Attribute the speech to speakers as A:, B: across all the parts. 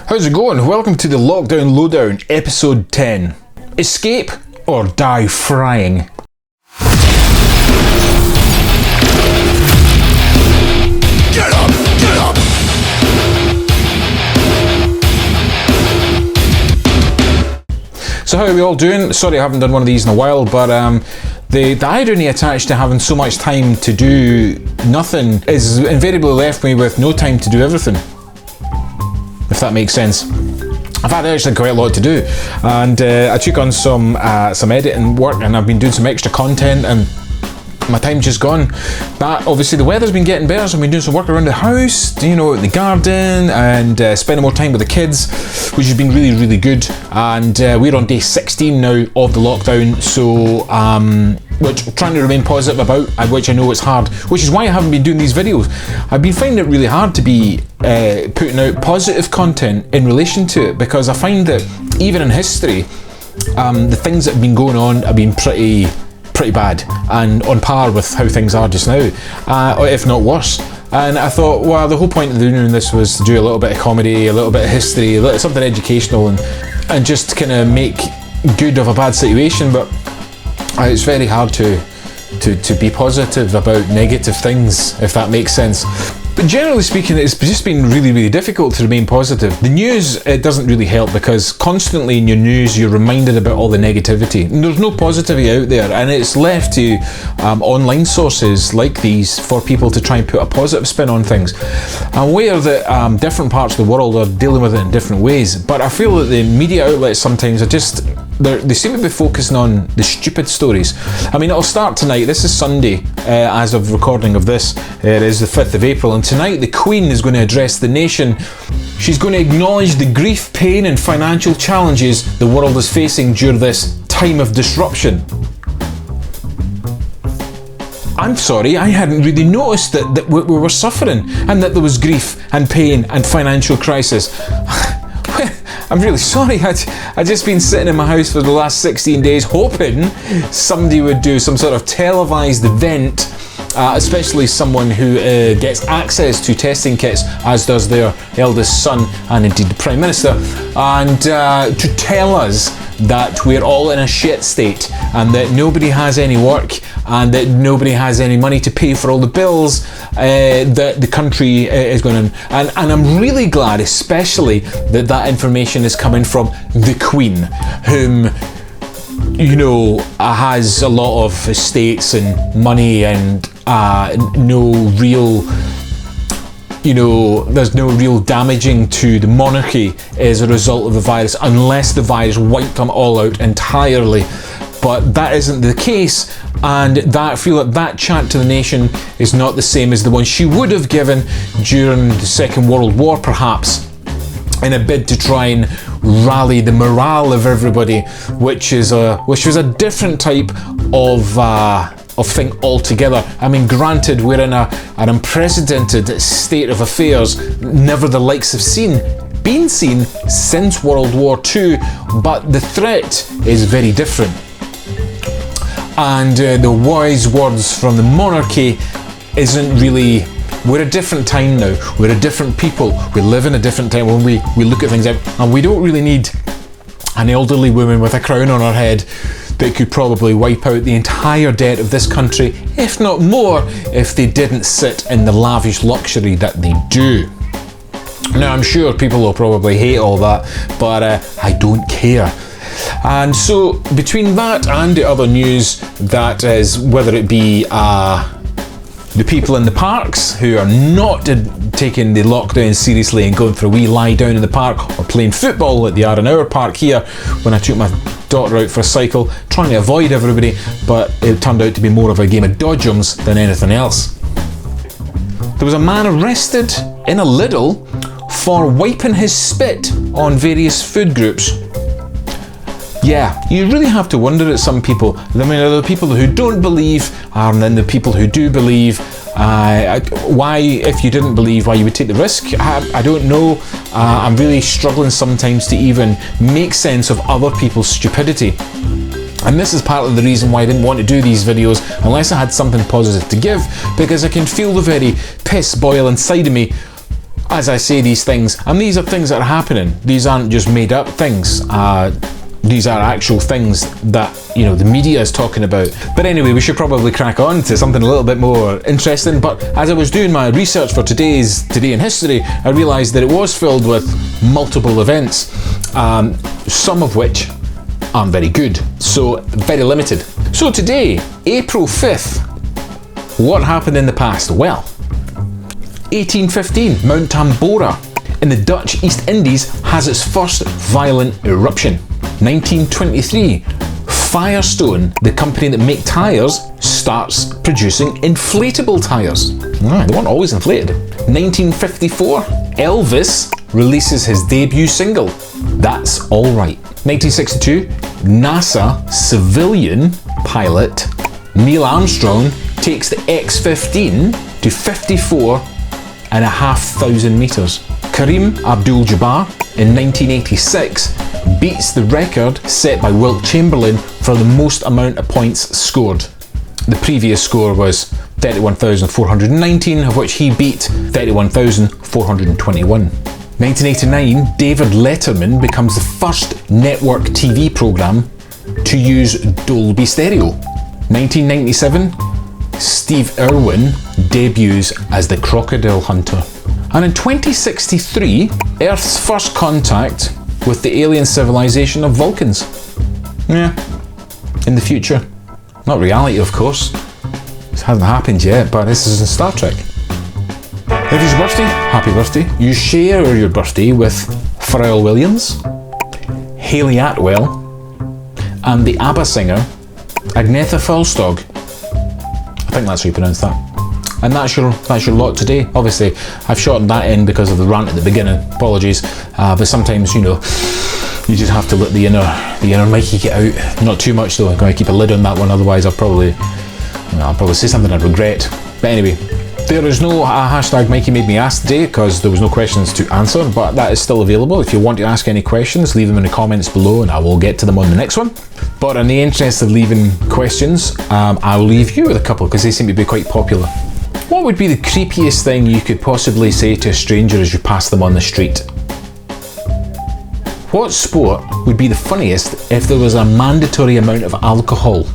A: How's it going? Welcome to the Lockdown Lowdown, episode 10. Escape or die frying?
B: Get up! Get up!
A: So how are we all doing? Sorry I haven't done one of these in a while, but the irony attached to having so much time to do nothing is invariably left me with no time to do everything. If that makes sense. I've had actually quite a lot to do, and I took on some editing work, and I've been doing some extra content, and my time's just gone. But obviously the weather's been getting better, so I've been doing some work around the house, you know, the garden, and spending more time with the kids, which has been really, really good. And we're on day 16 now of the lockdown, so which I'm trying to remain positive about, which I know it's hard, which is why I haven't been doing these videos. I've been finding it really hard to be putting out positive content in relation to it, because I find that even in history, the things that have been going on have been pretty bad and on par with how things are just now, if not worse. And I thought, well, the whole point of doing this was to do a little bit of comedy, a little bit of history, something educational, and just kind of make good of a bad situation. But it's very hard to be positive about negative things, if that makes sense. But generally speaking, it's just been really, really difficult to remain positive. The news, it doesn't really help, because constantly in your news you're reminded about all the negativity. And there's no positivity out there, and it's left to online sources like these for people to try and put a positive spin on things. I'm aware that different parts of the world are dealing with it in different ways, but I feel that the media outlets sometimes are just, they seem to be focusing on the stupid stories. I mean, it'll start tonight. This is Sunday, as of recording of this. It is the 5th of April, and tonight the Queen is going to address the nation. She's going to acknowledge the grief, pain and financial challenges the world is facing during this time of disruption. I'm sorry, I hadn't really noticed that we were suffering, and that there was grief and pain and financial crisis. I'm really sorry. I'd just been sitting in my house for the last 16 days hoping somebody would do some sort of televised event, especially someone who gets access to testing kits, as does their eldest son and indeed the Prime Minister, and to tell us that we're all in a shit state, and that nobody has any work, and that nobody has any money to pay for all the bills that the country is going to. And I'm really glad, especially, that information is coming from the Queen, whom, you know, has a lot of estates and money, and no real, you know, there's no real damaging to the monarchy as a result of the virus, unless the virus wiped them all out entirely. But that isn't the case, and I feel that that chant to the nation is not the same as the one she would have given during the Second World War, perhaps, in a bid to try and rally the morale of everybody, which was a different type of thing altogether. I mean, granted, we're in an unprecedented state of affairs, never the likes have been seen since World War II, but the threat is very different. And the wise words from the monarchy isn't really, we're a different time now, we're a different people, we live in a different time when we look at things out, and we don't really need an elderly woman with a crown on her head that could probably wipe out the entire debt of this country, if not more, if they didn't sit in the lavish luxury that they do. Now, I'm sure people will probably hate all that, but I don't care. And so between that and the other news, that is, whether it be the people in the parks who are not taking the lockdown seriously and going for a wee lie down in the park, or playing football at the R&Hour park here when I took my daughter out for a cycle, trying to avoid everybody, but it turned out to be more of a game of dodgems than anything else. There was a man arrested in a Lidl for wiping his spit on various food groups. Yeah, you really have to wonder at some people. I mean, there are the people who don't believe, and then the people who do believe. Why, if you didn't believe, why you would take the risk? I don't know. I'm really struggling sometimes to even make sense of other people's stupidity. And this is part of the reason why I didn't want to do these videos unless I had something positive to give, because I can feel the very piss boil inside of me As I say these things, and these are things that are happening, these aren't just made up things, these are actual things that, you know, the media is talking about. But anyway, we should probably crack on to something a little bit more interesting. But as I was doing my research for Today in History, I realised that it was filled with multiple events, some of which aren't very good, so very limited. So today, April 5th, what happened in the past? Well, 1815, Mount Tambora in the Dutch East Indies has its first violent eruption. 1923, Firestone, the company that make tyres, starts producing inflatable tyres. They weren't always inflated. 1954, Elvis releases his debut single, That's Alright. 1962, NASA civilian pilot Neil Armstrong takes the X-15 to 54,500 meters. Kareem Abdul-Jabbar in 1986 beats the record set by Wilt Chamberlain for the most amount of points scored. The previous score was 31,419, of which he beat 31,421. 1989, David Letterman becomes the first network TV program to use Dolby Stereo. 1997, Steve Irwin debuts as the Crocodile Hunter. And in 2063, Earth's first contact with the alien civilization of Vulcans. Yeah, in the future. Not reality, of course. This hasn't happened yet, but this is in Star Trek. If it's your birthday, happy birthday. You share your birthday with Pharrell Williams, Hayley Atwell, and the ABBA singer, Agnetha Fältskog. I think that's how you pronounce that. And that's your lot today. Obviously, I've shortened that in because of the rant at the beginning. Apologies, but sometimes, you know, you just have to let the inner Mikey get out. Not too much though. I'm going to keep a lid on that one. Otherwise, I'll probably say something I regret. But anyway, there is no hashtag Mikey made me ask today because there was no questions to answer. But that is still available. If you want to ask any questions, leave them in the comments below, and I will get to them on the next one. But in the interest of leaving questions, I'll leave you with a couple because they seem to be quite popular. What would be the creepiest thing you could possibly say to a stranger as you pass them on the street? What sport would be the funniest if there was a mandatory amount of alcohol?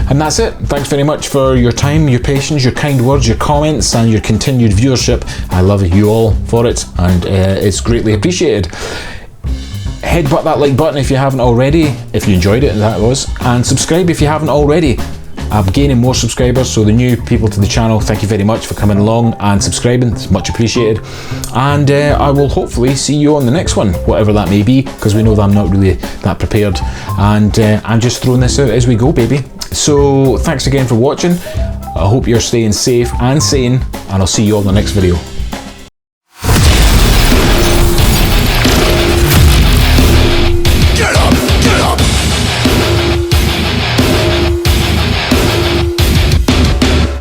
A: And that's it. Thanks very much for your time, your patience, your kind words, your comments, and your continued viewership. I love you all for it, and it's greatly appreciated. Headbutt that like button if you haven't already, if you enjoyed it, and that was, and subscribe if you haven't already. I'm gaining more subscribers, so the new people to the channel, thank you very much for coming along and subscribing. It's much appreciated. And I will hopefully see you on the next one, whatever that may be, because we know that I'm not really that prepared. And I'm just throwing this out as we go, baby. So thanks again for watching. I hope you're staying safe and sane, and I'll see you all in the next video.